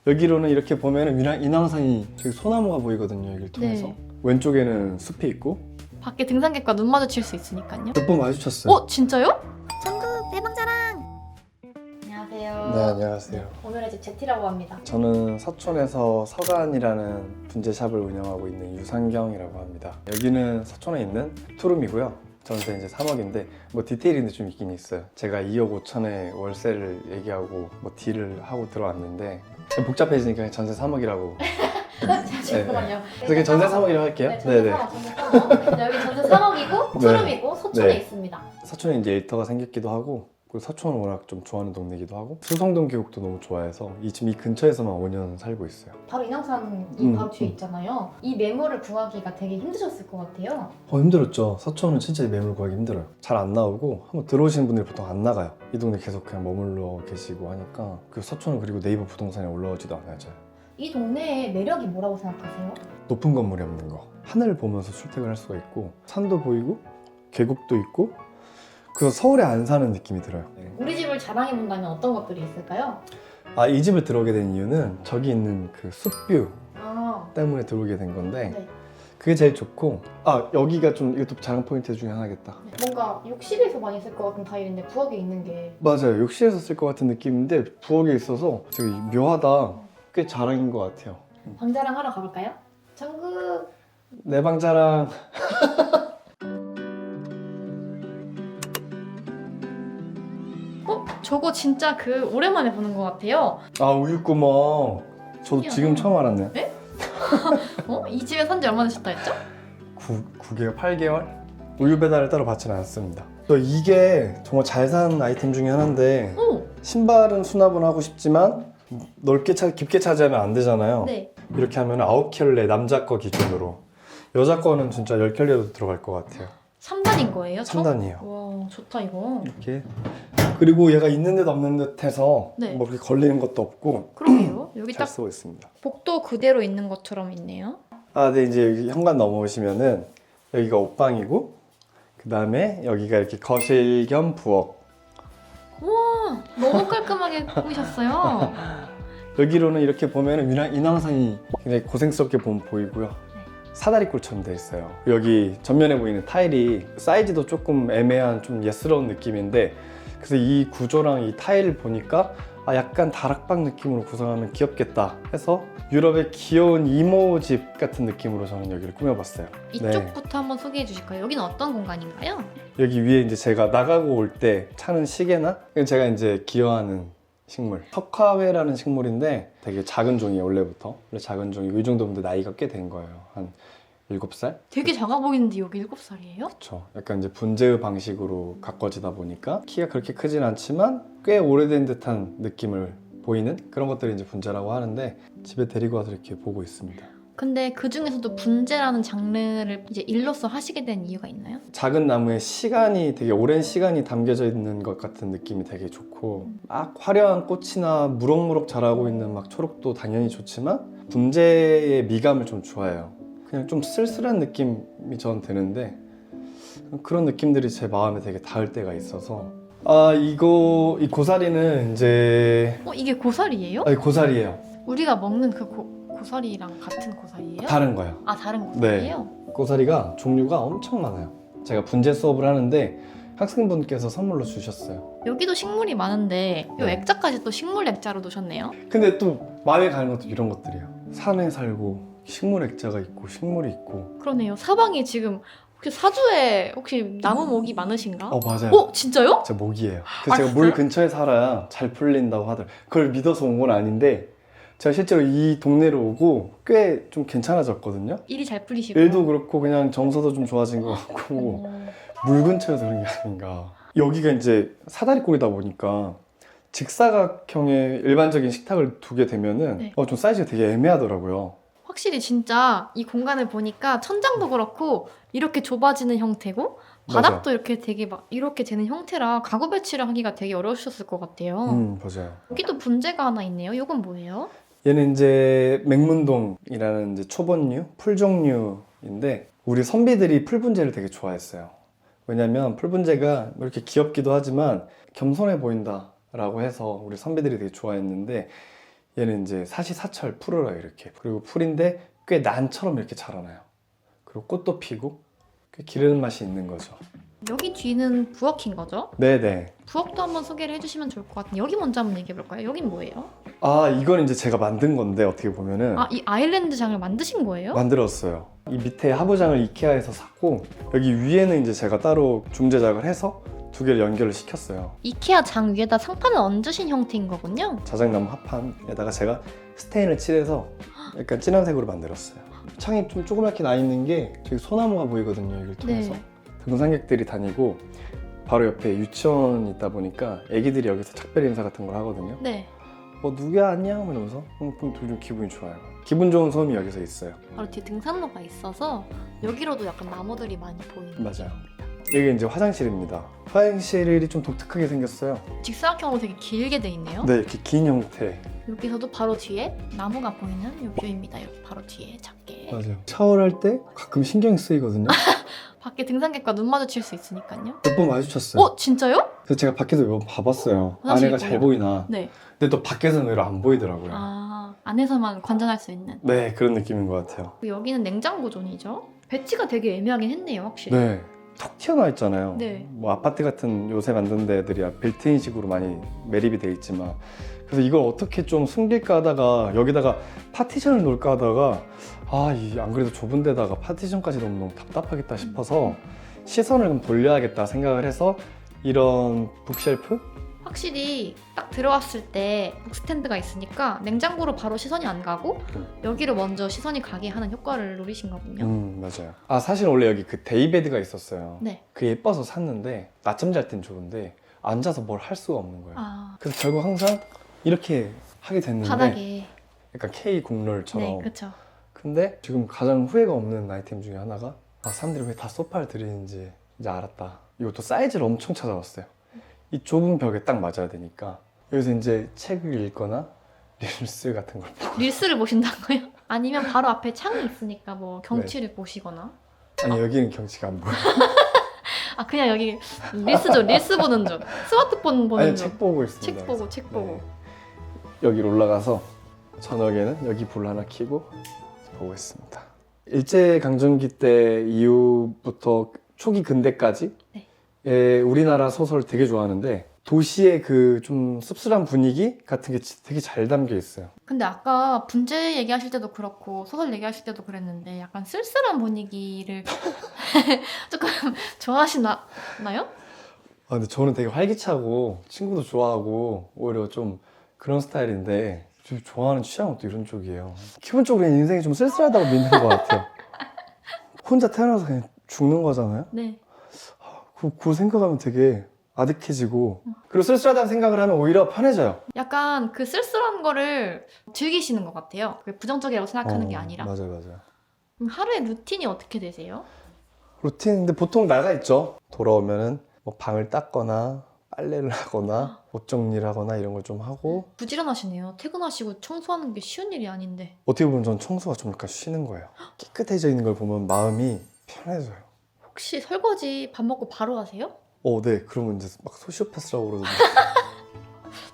여기로는 이렇게 보면은 인왕산이 저기 소나무가 보이거든요. 여기를 통해서. 네. 왼쪽에는 숲이 있고. 밖에 등산객과 눈 마주칠 수 있으니까요. 몇 번 마주쳤어요. 어? 진짜요? 전국 대방자랑. 안녕하세요. 네, 안녕하세요. 오늘의 집 제티라고 합니다. 저는 서촌에서 서간이라는 분재샵을 운영하고 있는 유상경이라고 합니다. 여기는 서촌에 있는 투룸이고요. 전세 이제 3억인데 뭐 디테일인데 좀 있긴 있어요. 제가 2억 5천에 월세를 얘기하고 뭐 딜을 하고 들어왔는데 복잡해지니까 그냥 전세 3억이라고. 잠시만요. 그래서 그냥 전세 3억이라고 할게요. 네, 전세 3억, 전세 3억. 여기 전세 3억이고 네. 투룸이고 서촌에 네. 있습니다. 서촌에 이제 일터가 생겼기도 하고, 그리고 서촌을 워낙 좀 좋아하는 동네이기도 하고, 수성동 계곡도 너무 좋아해서 지금 이 근처에서만 5년 살고 있어요. 바로 인왕산이 바로 뒤에 있잖아요. 이 매물을 구하기가 되게 힘드셨을 것 같아요. 힘들었죠. 서촌은 진짜 매물 구하기 힘들어요. 잘 안 나오고 한번 들어오시는 분들이 보통 안 나가요. 이 동네 계속 그냥 머물러 계시고 하니까. 그 서촌은 그리고 네이버 부동산에 올라오지도 않아요. 잘. 이 동네의 매력이 뭐라고 생각하세요? 높은 건물이 없는 거. 하늘을 보면서 출퇴근할 수가 있고, 산도 보이고 계곡도 있고, 그래서 서울에 안 사는 느낌이 들어요. 우리 집을 자랑해본다면 어떤 것들이 있을까요? 이 집을 들어오게 된 이유는 저기 있는 그 숲뷰 아, 때문에 들어오게 된 건데, 네. 그게 제일 좋고, 여기가 좀 이것도 자랑 포인트 중에 하나겠다. 뭔가 욕실에서 많이 쓸 것 같은 타일인데 부엌에 있는 게 맞아요. 욕실에서 쓸 것 같은 느낌인데 부엌에 있어서 되게 묘하다. 꽤 자랑인 것 같아요. 방자랑 하러 가볼까요? 전국. 내 방 자랑. 저거 진짜 오랜만에 보는 것 같아요. 우유구멍. 저도 신기하다. 지금 처음 알았네요. 이 집에 산 지 얼마나 되셨다 했죠? 9개월, 8개월? 우유 배달을 따로 받지는 않습니다. 이게 정말 잘 산 아이템 중에 하나인데, 오! 신발은 수납은 하고 싶지만 깊게 차지하면 안 되잖아요. 네. 이렇게 하면 9켤레 남자 거 기준으로. 여자 거는 진짜 10켤레도 들어갈 것 같아요. 3단인 거예요? 3단이에요. 와, 좋다 이거. 이렇게. 그리고 얘가 있는 듯 없는 듯 해서 네. 뭐 이렇게 걸리는 것도 없고 그러게요. 여기 잘 딱 쓰고 있습니다. 복도 그대로 있는 것처럼 있네요. 네, 이제 여기 현관 넘어오시면은 여기가 옷방이고, 그 다음에 여기가 이렇게 거실 겸 부엌. 우와, 너무 깔끔하게 꾸미셨어요. 여기로는 이렇게 보면은 인왕산이 굉장히 고생스럽게 보이고요. 사다리꼴처럼 되어 있어요. 여기 전면에 보이는 타일이 사이즈도 조금 애매한 좀 예스러운 느낌인데, 그래서 이 구조랑 이 타일을 보니까 약간 다락방 느낌으로 구성하면 귀엽겠다 해서 유럽의 귀여운 이모집 같은 느낌으로 저는 여기를 꾸며봤어요. 이쪽부터 한번 소개해 주실까요? 여기는 어떤 공간인가요? 여기 위에 이제 제가 나가고 올 때 차는 시계나, 제가 이제 기여하는 식물, 석화회라는 식물인데 되게 작은 종이에요. 원래부터. 원래 작은 종이고, 이 정도면 나이가 꽤 된 거예요. 한 7살? 되게 작아 보이는데 여기 7살이에요? 그렇죠. 약간 이제 분재의 방식으로 가꿔지다 보니까 키가 그렇게 크진 않지만 꽤 오래된 듯한 느낌을 보이는 그런 것들이 이제 분재라고 하는데, 집에 데리고 와서 이렇게 보고 있습니다. 근데 그 중에서도 분재라는 장르를 이제 일로서 하시게 된 이유가 있나요? 작은 나무에 되게 오랜 시간이 담겨져 있는 것 같은 느낌이 되게 좋고, 막 화려한 꽃이나 무럭무럭 자라고 있는 막 초록도 당연히 좋지만 분재의 미감을 좀 좋아해요. 그냥 좀 쓸쓸한 느낌이 전 드는데, 그런 느낌들이 제 마음에 되게 닿을 때가 있어서. 이 고사리는 이제 이게 고사리예요? 고사리예요. 우리가 먹는 그 고사리랑 같은 고사리예요? 다른 거예요. 다른 고사리예요? 고사리가 종류가 엄청 많아요. 제가 분재 수업을 하는데 학생분께서 선물로 주셨어요. 여기도 식물이 많은데 이 네. 액자까지 또 식물 액자로 놓으셨네요. 근데 또 마음에 가는 것도 이런 것들이에요. 산에 살고 식물 액자가 있고 식물이 있고. 그러네요. 사방이 지금 혹시 사주에 혹시 나무 목이 많으신가? 맞아요. 진짜요? 제 목이에요. 그래서 제가 물 진짜요? 근처에 살아야 잘 풀린다고 하더라고요. 그걸 믿어서 온 건 아닌데, 제가 실제로 이 동네로 오고 꽤 좀 괜찮아졌거든요. 일이 잘 풀리시고. 일도 그렇고 그냥 정서도 좀 좋아진 것 같고, 물 근처에서 그런 게 아닌가. 여기가 이제 사다리꼴이다 보니까 직사각형의 일반적인 식탁을 두게 되면은 네. 좀 사이즈가 되게 애매하더라고요. 확실히 진짜 이 공간을 보니까 천장도 그렇고 이렇게 좁아지는 형태고 바닥도 이렇게 되게 막 이렇게 되는 형태라 가구 배치를 하기가 되게 어려우셨을 것 같아요. 맞아요. 여기도 분재가 하나 있네요. 이건 뭐예요? 얘는 이제 맹문동이라는 이제 초본류, 풀 종류인데, 우리 선비들이 풀 분재를 되게 좋아했어요. 왜냐면 풀 분재가 이렇게 귀엽기도 하지만 겸손해 보인다라고 해서 우리 선비들이 되게 좋아했는데, 얘는 이제 사시사철 푸르라 이렇게. 그리고 풀인데 꽤 난처럼 이렇게 자라나요. 그리고 꽃도 피고 꽤 기르는 맛이 있는 거죠. 여기 뒤는 부엌인 거죠? 네네. 부엌도 한번 소개를 해주시면 좋을 것 같은데 여기 먼저 한번 얘기해 볼까요? 여긴 뭐예요? 아, 이건 이제 제가 만든 건데 어떻게 보면은 아, 이 아일랜드장을 만드신 거예요? 만들었어요. 이 밑에 하부장을 이케아에서 샀고 여기 위에는 이제 제가 따로 줌 제작을 해서 두 개를 연결을 시켰어요. 이케아 장 위에다 상판을 얹으신 형태인 거군요. 자작나무 합판에다가 제가 스테인을 칠해서 약간 진한 색으로 만들었어요. 창이 좀 조그맣게 나 있는 게 저기 소나무가 보이거든요. 이걸 통해서. 네. 등산객들이 다니고 바로 옆에 유치원이 있다 보니까 애기들이 여기서 작별 인사 같은 걸 하거든요. 네. 누구야 안녕? 이러면서 그럼 좀 기분이 좋아요. 기분 좋은 섬이 여기서 있어요. 바로 뒤에 등산로가 있어서 여기로도 약간 나무들이 많이 보이는 맞아요. 여기 이제 화장실입니다. 화장실이 좀 독특하게 생겼어요. 직사각형으로 되게 길게 돼 있네요. 네, 이렇게 긴 형태. 여기서도 바로 뒤에 나무가 보이는 이 뷰입니다. 여기 바로 뒤에 작게. 맞아요. 샤워를 할 때 가끔 신경이 쓰이거든요. 밖에 등산객과 눈 마주칠 수 있으니까요. 몇 번 마주쳤어요. 진짜요? 그래서 제가 밖에서 몇 번 봐봤어요. 화장실이 안에가 잘 보이나. 네. 근데 또 밖에서는 의외로 안 보이더라고요. 아, 안에서만 관전할 수 있는. 네, 그런 느낌인 것 같아요. 여기는 냉장고 존이죠. 배치가 되게 애매하긴 했네요, 확실히. 네. 톡 튀어나와 있잖아요. 네. 뭐 아파트 같은 요새 만든 데들이야 빌트인식으로 많이 매립이 돼 있지만 그래서 이걸 어떻게 좀 숨길까 하다가 여기다가 파티션을 놓을까 하다가 안 그래도 좁은 데다가 파티션까지 넣으면 너무 답답하겠다 싶어서 시선을 좀 돌려야겠다 생각을 해서 이런 북쉘프? 확실히 딱 들어왔을 때 북스탠드가 있으니까 냉장고로 바로 시선이 안 가고 여기로 먼저 시선이 가게 하는 효과를 노리신 거군요. 맞아요. 사실 원래 여기 그 데이베드가 있었어요. 네. 그게 예뻐서 샀는데 낮잠 잘 땐 좋은데 앉아서 뭘 할 수가 없는 거예요. 아, 그래서 결국 항상 이렇게 하게 됐는데 바닥에. 약간 K 국룰처럼. 네, 그렇죠. 근데 지금 가장 후회가 없는 아이템 중에 하나가 사람들이 왜 다 소파를 들이는지 이제 알았다. 이것도 사이즈를 엄청 찾아봤어요. 이 좁은 벽에 딱 맞아야 되니까 여기서 이제 책을 읽거나 릴스 같은 걸 보고 릴스를 보신다고요? 아니면 바로 앞에 창이 있으니까 뭐 경치를 보시거나. 아니 여기는 경치가 안 보여. 아, 그냥 여기 릴스죠. 릴스 보는 중. 스마트폰 보는 아니 중. 책 보고 있습니다. 책 보고. 네. 여기로 올라가서 저녁에는 여기 불 하나 켜고 보고 있습니다. 일제강점기 때 이후부터 초기 근대까지 네. 우리나라 소설 되게 좋아하는데 도시의 그 좀 씁쓸한 분위기 같은 게 되게 잘 담겨 있어요. 근데 아까 분재 얘기하실 때도 그렇고 소설 얘기하실 때도 그랬는데 약간 쓸쓸한 분위기를 조금 좋아하시나요? 근데 저는 되게 활기차고 친구도 좋아하고 오히려 좀 그런 스타일인데 좀 좋아하는 취향은 또 이런 쪽이에요. 기본적으로 그냥 인생이 좀 쓸쓸하다고 믿는 것 같아요. 혼자 태어나서 그냥 죽는 거잖아요. 네. 그거 생각하면 되게 아득해지고 그리고 쓸쓸하다는 생각을 하면 오히려 편해져요. 약간 그 쓸쓸한 거를 즐기시는 것 같아요. 그게 부정적이라고 생각하는 게 아니라. 맞아요. 그럼 하루의 루틴이 어떻게 되세요? 루틴인데 보통 나가 있죠. 돌아오면은 뭐 방을 닦거나 빨래를 하거나 옷 정리를 하거나 이런 걸 좀 하고 부지런하시네요. 퇴근하시고 청소하는 게 쉬운 일이 아닌데. 어떻게 보면 전 청소가 좀 약간 쉬는 거예요. 깨끗해져 있는 걸 보면 마음이 편해져요. 혹시 설거지 밥 먹고 바로 하세요? 네. 그러면 이제 막 소시오패스라고 그러던데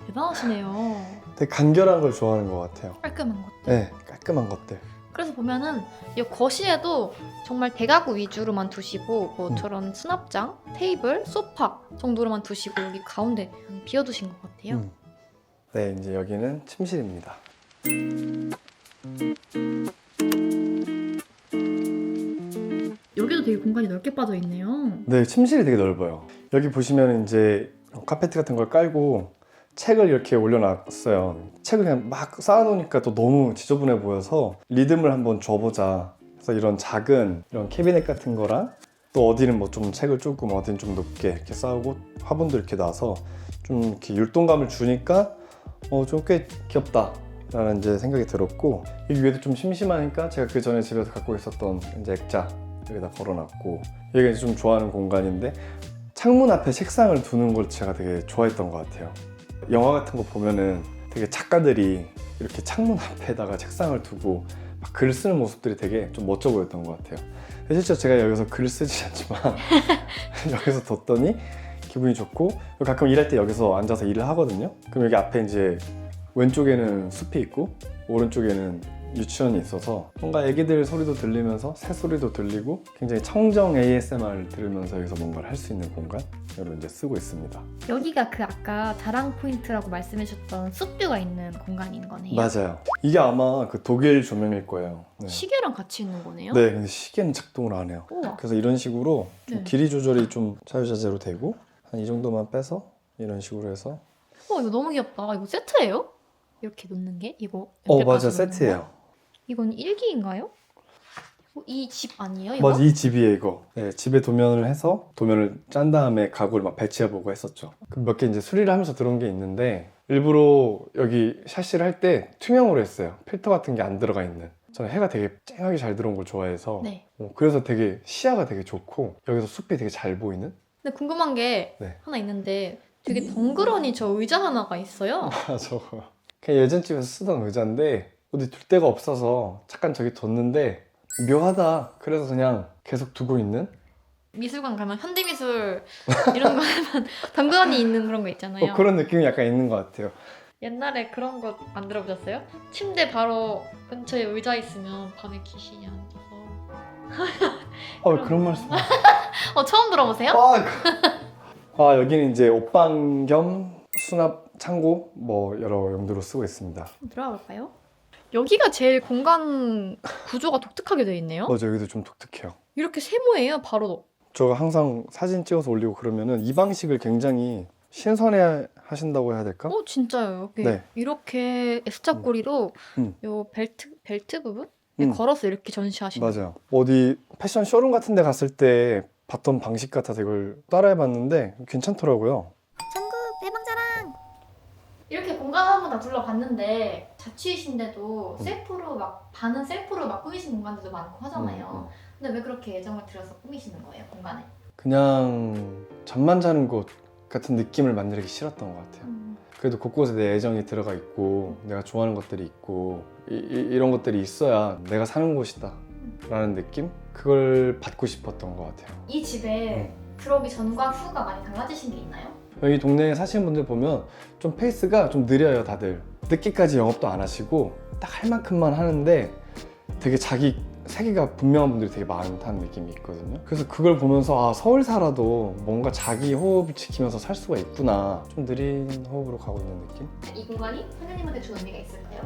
대단하시네요. 되게 간결한 걸 좋아하는 것 같아요. 깔끔한 것들. 네, 깔끔한 것들. 그래서 보면은 이 거실에도 정말 대가구 위주로만 두시고 뭐 저런 수납장, 테이블, 소파 정도로만 두시고 여기 가운데 비워두신 것 같아요. 네, 이제 여기는 침실입니다. 여기도 되게 공간이 넓게 빠져 있네요. 네, 침실이 되게 넓어요. 여기 보시면 이제 카페트 같은 걸 깔고 책을 이렇게 올려놨어요. 책을 그냥 막 쌓아놓으니까 또 너무 지저분해 보여서 리듬을 한번 줘보자. 그래서 이런 작은 이런 캐비넷 같은 거랑 또 어디는 뭐 좀 책을 조금 어디는 좀 높게 이렇게 쌓고 화분도 이렇게 놔서 좀 이렇게 율동감을 주니까 좀 꽤 귀엽다 라는 이제 생각이 들었고 여기 위에도 좀 심심하니까 제가 그 전에 집에서 갖고 있었던 이제 액자 여기다 걸어놨고 여기가 이제 좀 좋아하는 공간인데 창문 앞에 책상을 두는 걸 제가 되게 좋아했던 것 같아요. 영화 같은 거 보면은 되게 작가들이 이렇게 창문 앞에다가 책상을 두고 막 글 쓰는 모습들이 되게 좀 멋져 보였던 것 같아요. 실제로 제가 여기서 글 쓰지 않지만 여기서 뒀더니 기분이 좋고 가끔 일할 때 여기서 앉아서 일을 하거든요. 그럼 여기 앞에 이제 왼쪽에는 숲이 있고 오른쪽에는 유치원이 있어서 뭔가 애기들 소리도 들리면서 새 소리도 들리고 굉장히 청정 ASMR을 들으면서 여기서 뭔가를 할 수 있는 공간으로 이제 쓰고 있습니다. 여기가 그 아까 자랑 포인트라고 말씀해주셨던 숲뷰가 있는 공간인 거네요. 맞아요. 이게 아마 그 독일 조명일 거예요. 네. 시계랑 같이 있는 거네요. 네, 근데 시계는 작동을 안 해요. 우와. 그래서 이런 식으로 좀 네. 길이 조절이 좀 자유자재로 되고 한 이 정도만 빼서 이런 식으로 해서 이거 너무 귀엽다. 이거 세트예요? 이렇게 놓는 게? 이거 맞아, 옆에까지 놓는 세트예요. 거? 이건 일기인가요? 이 집 아니에요? 이거? 맞아, 이 집이에요, 이거. 네, 집에 도면을 해서 도면을 짠 다음에 가구를 막 배치해보고 했었죠. 몇 개 이제 수리를 하면서 들어온 게 있는데 일부러 여기 샤시를 할 때 투명으로 했어요. 필터 같은 게 안 들어가 있는. 저는 해가 되게 쨍하게 잘 들어온 걸 좋아해서 네. 그래서 되게 시야가 되게 좋고 여기서 숲이 되게 잘 보이는? 근데 궁금한 게 네. 하나 있는데 되게 덩그러니 저 의자 하나가 있어요. 아, 저거 그냥 예전 집에서 쓰던 의자인데 어디 둘 데가 없어서 잠깐 저기 뒀는데 묘하다. 그래서 그냥 계속 두고 있는? 미술관 가면 현대미술 이런 거 하면 덩그러니 있는 그런 거 있잖아요. 그런 느낌이 약간 있는 것 같아요. 옛날에 그런 거 만들어 보셨어요? 침대 바로 근처에 의자 있으면 밤에 귀신이 앉아서 왜 그런 말씀? 처음 들어보세요? 여기는 이제 옷방 겸 수납 창고 뭐 여러 용도로 쓰고 있습니다. 들어가 볼까요? 여기가 제일 공간 구조가 독특하게 되어 있네요. 맞아, 여기도 좀 독특해요. 이렇게 세모예요, 바로. 제가 항상 사진 찍어서 올리고 그러면은 이 방식을 굉장히 신선해 하신다고 해야 될까? 진짜요. 이렇게, 네. 이렇게 S자꼬리로 요 벨트 부분 걸어서 이렇게 전시하시는. 맞아요. 어디 패션 쇼룸 같은 데 갔을 때 봤던 방식 같아서 이걸 따라해봤는데 괜찮더라고요. 전국 대방자랑. 이렇게 공간 한번 다 둘러봤는데 자취이신데도 셀프로 막 반은 셀프로 막 꾸미신 공간들도 많고 하잖아요. 근데 왜 그렇게 애정을 들여서 꾸미시는 거예요, 공간을? 그냥 잠만 자는 곳 같은 느낌을 만들기 싫었던 것 같아요. 그래도 곳곳에 내 애정이 들어가 있고 내가 좋아하는 것들이 있고 이런 것들이 있어야 내가 사는 곳이다 라는 느낌? 그걸 받고 싶었던 것 같아요. 이 집에 들어오기 전과 후가 많이 달라지신 게 있나요? 여기 동네에 사시는 분들 보면 좀 페이스가 좀 느려요, 다들. 늦게까지 영업도 안 하시고 딱 할 만큼만 하는데 되게 자기 세계가 분명한 분들이 되게 많다는 느낌이 있거든요. 그래서 그걸 보면서 서울 살아도 뭔가 자기 호흡을 지키면서 살 수가 있구나. 좀 느린 호흡으로 가고 있는 느낌? 이 공간이 선생님한테 준 의미가 있을까요?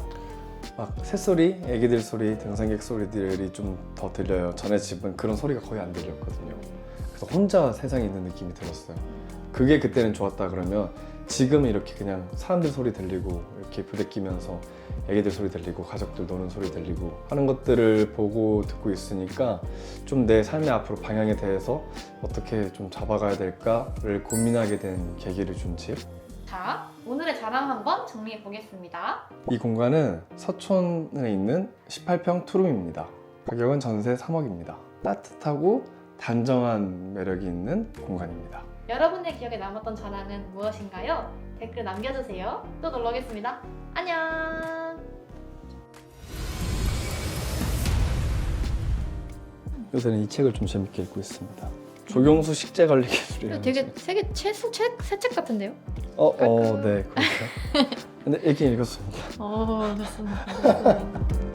막 새소리, 애기들 소리, 등산객 소리들이 좀 더 들려요. 전에 집은 그런 소리가 거의 안 들렸거든요. 그래서 혼자 세상에 있는 느낌이 들었어요. 그게 그때는 좋았다 그러면 지금은 이렇게 그냥 사람들 소리 들리고 이렇게 부대끼면서 애기들 소리 들리고 가족들 노는 소리 들리고 하는 것들을 보고 듣고 있으니까 좀 내 삶의 앞으로 방향에 대해서 어떻게 좀 잡아가야 될까를 고민하게 된 계기를 준 집. 자, 오늘의 자랑 한번 정리해 보겠습니다. 이 공간은 서촌에 있는 18평 투룸입니다. 가격은 전세 3억입니다. 따뜻하고 단정한 매력이 있는 공간입니다. 여러분의 기억에 남았던 자랑은 무엇인가요? 댓글 남겨주세요. 또 놀러 오겠습니다. 안녕! 요새는 이 책을 좀 재밌게 읽고 있습니다. 조경수 식재관리 기술이라는 되게 책. 새 책 같은데요? 네, 그렇죠. 근데 읽긴 읽었습니다. 좋습니다.